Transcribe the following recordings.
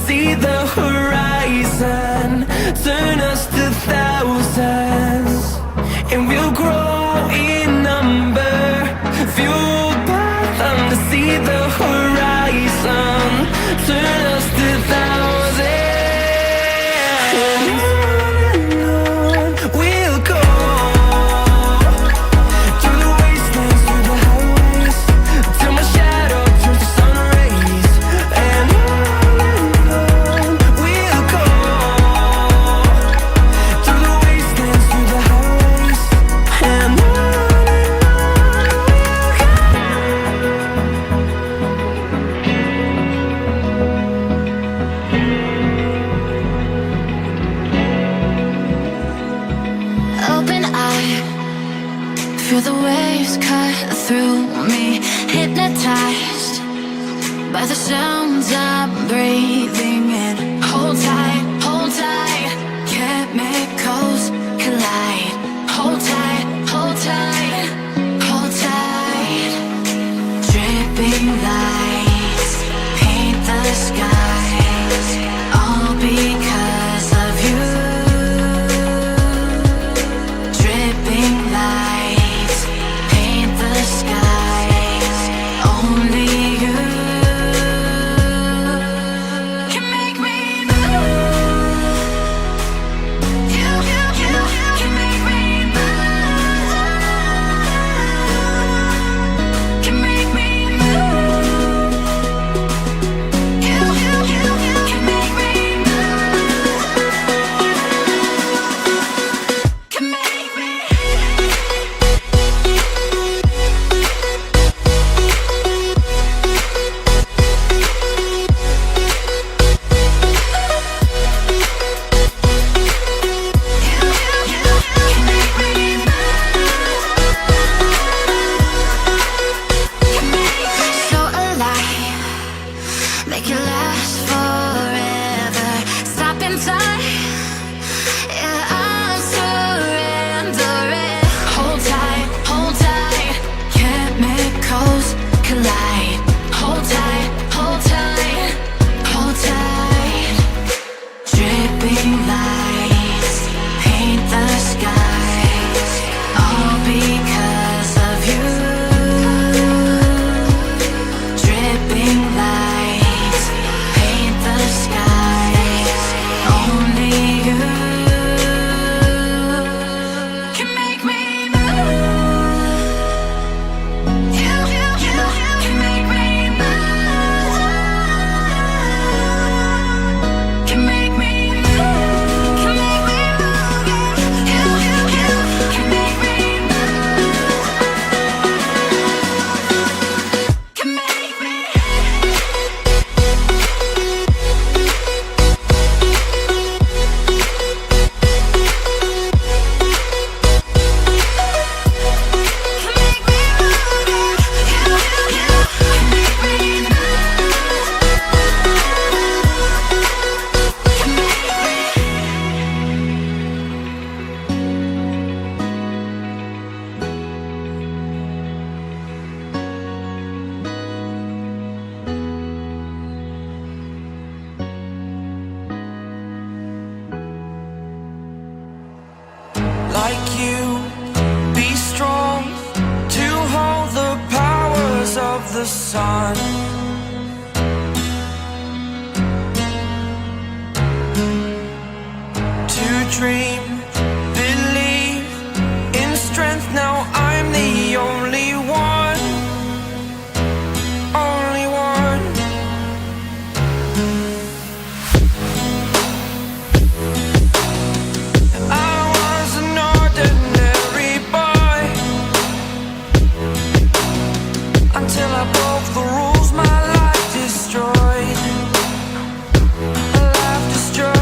see the horizon, turn us to thousands, and we'll grow in number, fueled by them to see the horizon, turn us to thousands. And on we'll go, through the wastelands, through the highways, till my shadow turns to sun rays. And on we'll go, through the wastelands, through the highways. And on we'll go. Open eye, feel the waves cut through me, hypnotized by the sounds I'm breathing in. Hold tight, chemicals collide. Hold tight, hold tight, hold tight. Dripping lights paint the skies, all because of you. Dripping lights paint the skies, only you can make me move. You can make me move. Can make me move. You can make me move. Can make me. So alive, make it last forever. Stop in time, yeah, I'm surrendering. Hold tight, chemicals collide. Hold tight, hold tight, hold tight. Dripping lights paint the skies, all because of you. Dripping lights paint the skies, only you can make me move. You can make me move. Can make me move. Can make me move. You can make me move. Can make me. Like you, be strong to hold the powers of the sun. To dream, believe in strength. Now I'm the only one, only one. I was an ordinary boy until I broke the rules. My life destroyed, a life destroyed.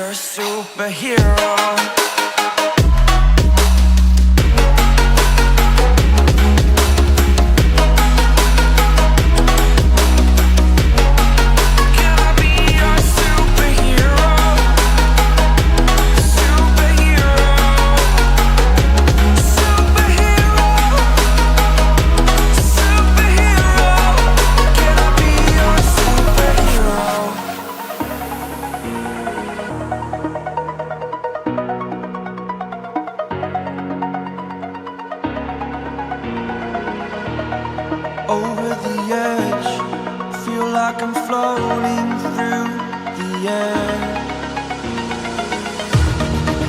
your superhero. Over the edge, feel like I'm floating through the air.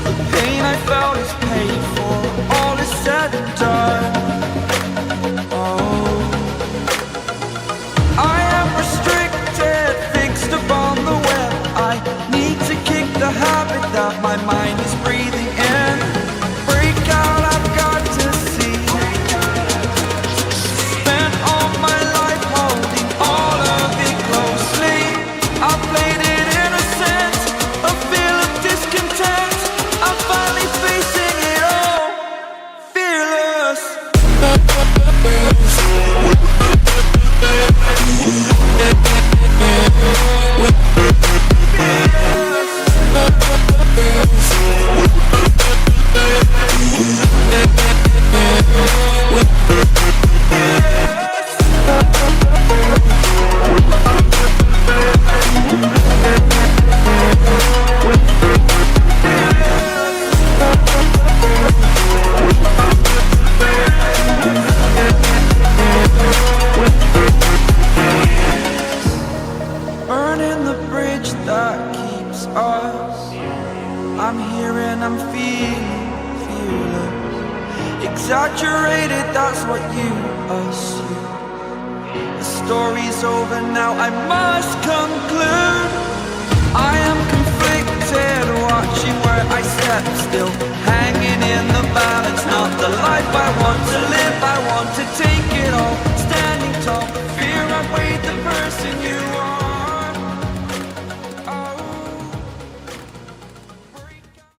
The pain I felt is paid for, all is said and done. Oh, I am restricted, fixed upon the web. I need to kick the habit that my mind is breathing in. Break out, I've got to see. Spent all my life holding all of it closely. I played it innocent, a feel of discontent. I'm finally facing it all, fearless. Burning the bridge that keeps us. I'm here and I'm feeling fearless. Exaggerated, that's what you assume. The story's over now, I must conclude. I am conflicted, watching where I step still.